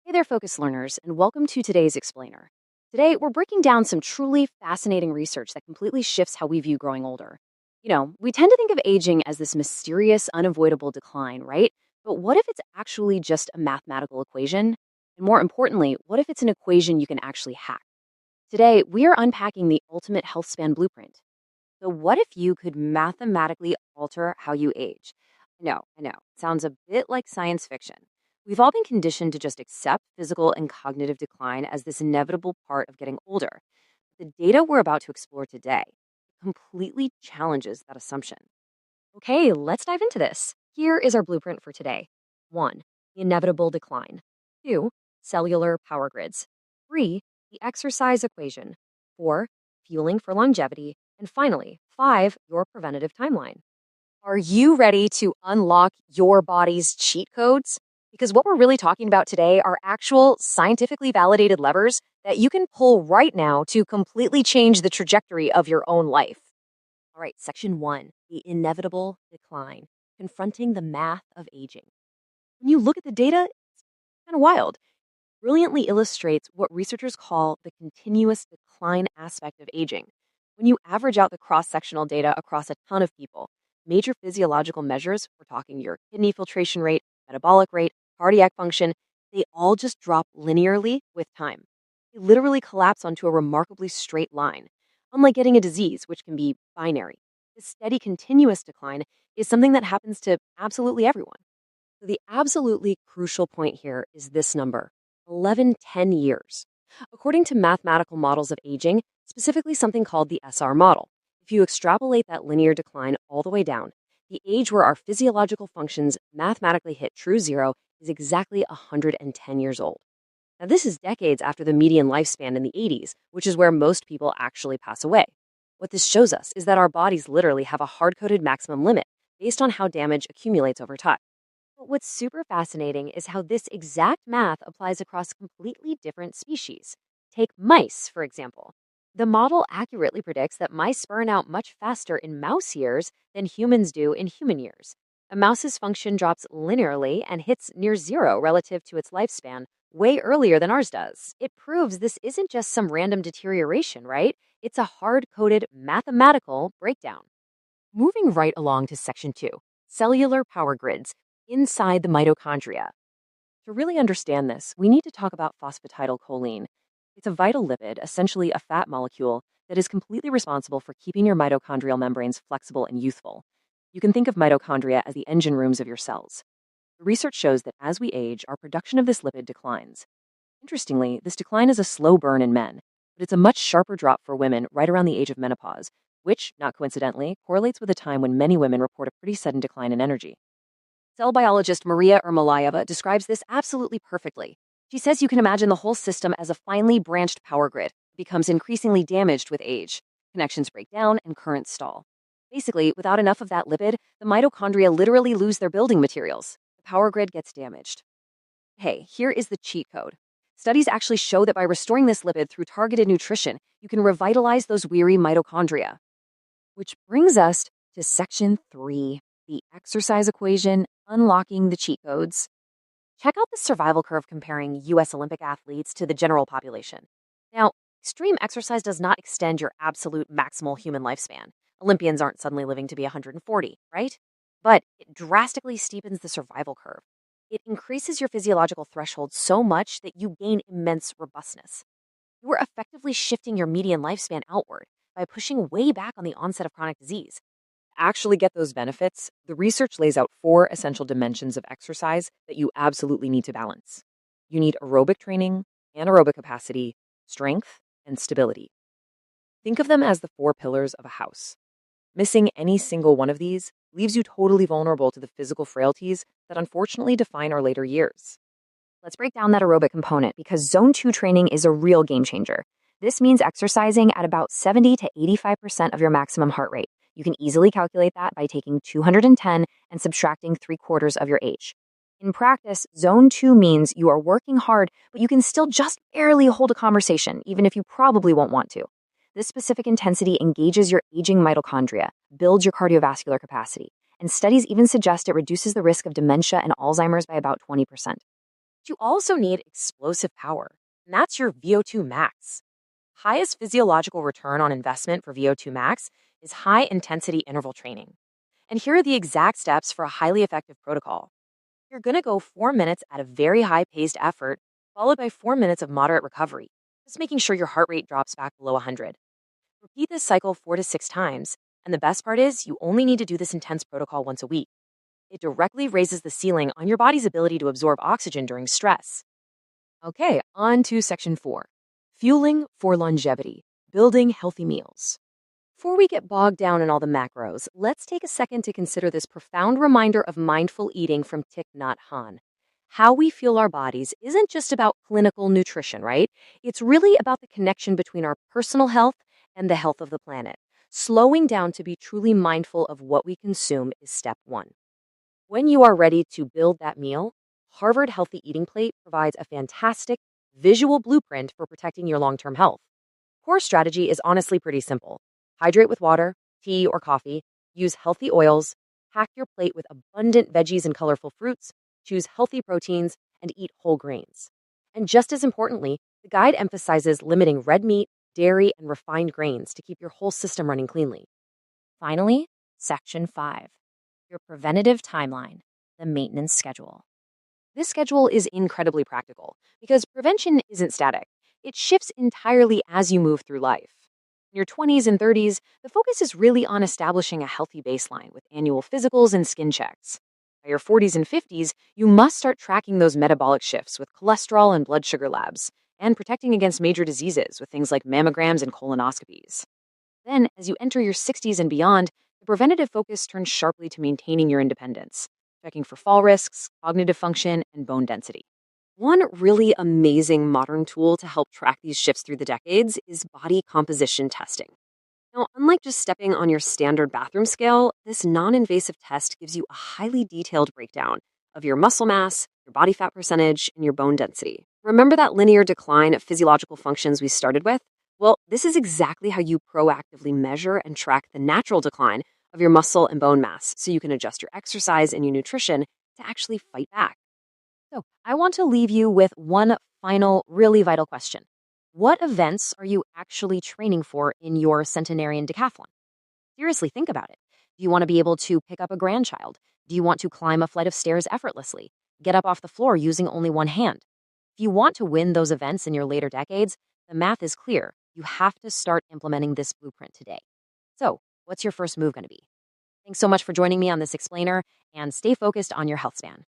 Hey there, focus learners, and welcome to today's Explainer. Today, we're breaking down some truly fascinating research that completely shifts how we view growing older. We tend to think of aging as this mysterious, unavoidable decline, right? But what if it's actually just a mathematical equation? And more importantly, what if it's an equation you can actually hack? Today, we are unpacking the ultimate healthspan blueprint. So, what if you could mathematically alter how you age? I know. Sounds a bit like science fiction. We've all been conditioned to just accept physical and cognitive decline as this inevitable part of getting older. The data we're about to explore today completely challenges that assumption. Okay, let's dive into this. Here is our blueprint for today. 1. The inevitable decline. 2. Cellular power grids. 3. The exercise equation. 4. Fueling for longevity. And finally, 5. Your preventative timeline. Are you ready to unlock your body's cheat codes? Because what we're really talking about today are actual scientifically validated levers that you can pull right now to completely change the trajectory of your own life. All right, section 1, the inevitable decline, confronting the math of aging. When you look at the data, it's kind of wild. Brilliantly illustrates what researchers call the continuous decline aspect of aging. When you average out the cross-sectional data across a ton of people, major physiological measures, we're talking your kidney filtration rate, metabolic rate, cardiac function, they all just drop linearly with time. They literally collapse onto a remarkably straight line. Unlike getting a disease, which can be binary, this steady continuous decline is something that happens to absolutely everyone. So the absolutely crucial point here is this number, 10 years. According to mathematical models of aging, specifically something called the SR model, if you extrapolate that linear decline all the way down, the age where our physiological functions mathematically hit true zero is exactly 110 years old. Now, this is decades after the median lifespan in the 80s, which is where most people actually pass away. What this shows us is that our bodies literally have a hard-coded maximum limit based on how damage accumulates over time. But what's super fascinating is how this exact math applies across completely different species. Take mice, for example. The model accurately predicts that mice burn out much faster in mouse years than humans do in human years. A mouse's function drops linearly and hits near zero relative to its lifespan way earlier than ours does. It proves this isn't just some random deterioration, right? It's a hard-coded mathematical breakdown. Moving right along to section 2, cellular power grids inside the mitochondria. To really understand this, we need to talk about phosphatidylcholine. It's a vital lipid, essentially a fat molecule, that is completely responsible for keeping your mitochondrial membranes flexible and youthful. You can think of mitochondria as the engine rooms of your cells. The research shows that as we age, our production of this lipid declines. Interestingly, this decline is a slow burn in men, but it's a much sharper drop for women right around the age of menopause, which, not coincidentally, correlates with a time when many women report a pretty sudden decline in energy. Cell biologist Maria Ermolayeva describes this absolutely perfectly. She says you can imagine the whole system as a finely branched power grid. It becomes increasingly damaged with age. Connections break down and currents stall. Basically, without enough of that lipid, the mitochondria literally lose their building materials. The power grid gets damaged. Hey, here is the cheat code. Studies actually show that by restoring this lipid through targeted nutrition, you can revitalize those weary mitochondria. Which brings us to section 3, the exercise equation, unlocking the cheat codes. Check out the survival curve comparing US Olympic athletes to the general population. Now, extreme exercise does not extend your absolute maximal human lifespan. Olympians aren't suddenly living to be 140, right? But it drastically steepens the survival curve. It increases your physiological threshold so much that you gain immense robustness. You are effectively shifting your median lifespan outward by pushing way back on the onset of chronic disease. To actually get those benefits, the research lays out 4 essential dimensions of exercise that you absolutely need to balance. You need aerobic training, anaerobic capacity, strength, and stability. Think of them as the 4 pillars of a house. Missing any single one of these leaves you totally vulnerable to the physical frailties that unfortunately define our later years. Let's break down that aerobic component because Zone 2 training is a real game changer. This means exercising at about 70 to 85% of your maximum heart rate. You can easily calculate that by taking 210 and subtracting 3/4 of your age. In practice, Zone 2 means you are working hard, but you can still just barely hold a conversation, even if you probably won't want to. This specific intensity engages your aging mitochondria, builds your cardiovascular capacity, and studies even suggest it reduces the risk of dementia and Alzheimer's by about 20%. But you also need explosive power, and that's your VO2 max. Highest physiological return on investment for VO2 max is high intensity interval training. And here are the exact steps for a highly effective protocol. You're going to go 4 minutes at a very high paced effort, followed by 4 minutes of moderate recovery, just making sure your heart rate drops back below 100. Repeat this cycle 4 to 6 times, and the best part is you only need to do this intense protocol once a week. It directly raises the ceiling on your body's ability to absorb oxygen during stress. Okay, on to section 4. Fueling for longevity, building healthy meals. Before we get bogged down in all the macros, let's take a second to consider this profound reminder of mindful eating from Thich Nhat Hanh. How we fuel our bodies isn't just about clinical nutrition, right? It's really about the connection between our personal health and the health of the planet. Slowing down to be truly mindful of what we consume is step 1. When you are ready to build that meal, Harvard Healthy Eating Plate provides a fantastic visual blueprint for protecting your long-term health. Core strategy is honestly pretty simple. Hydrate with water, tea, or coffee, use healthy oils, pack your plate with abundant veggies and colorful fruits, choose healthy proteins, and eat whole grains. And just as importantly, the guide emphasizes limiting red meat, dairy, and refined grains to keep your whole system running cleanly. Finally, section 5. Your preventative timeline, the maintenance schedule. This schedule is incredibly practical because prevention isn't static. It shifts entirely as you move through life. In your 20s and 30s, the focus is really on establishing a healthy baseline with annual physicals and skin checks. By your 40s and 50s, you must start tracking those metabolic shifts with cholesterol and blood sugar labs and protecting against major diseases with things like mammograms and colonoscopies. Then, as you enter your 60s and beyond, the preventative focus turns sharply to maintaining your independence, checking for fall risks, cognitive function, and bone density. One really amazing modern tool to help track these shifts through the decades is body composition testing. Now, unlike just stepping on your standard bathroom scale, this non-invasive test gives you a highly detailed breakdown of your muscle mass, your body fat percentage, and your bone density. Remember that linear decline of physiological functions we started with? Well, this is exactly how you proactively measure and track the natural decline of your muscle and bone mass so you can adjust your exercise and your nutrition to actually fight back. So, I want to leave you with one final, really vital question. What events are you actually training for in your centenarian decathlon? Seriously, think about it. Do you want to be able to pick up a grandchild? Do you want to climb a flight of stairs effortlessly? Get up off the floor using only one hand? If you want to win those events in your later decades, the math is clear. You have to start implementing this blueprint today. So, what's your first move going to be? Thanks so much for joining me on this explainer, and stay focused on your health span.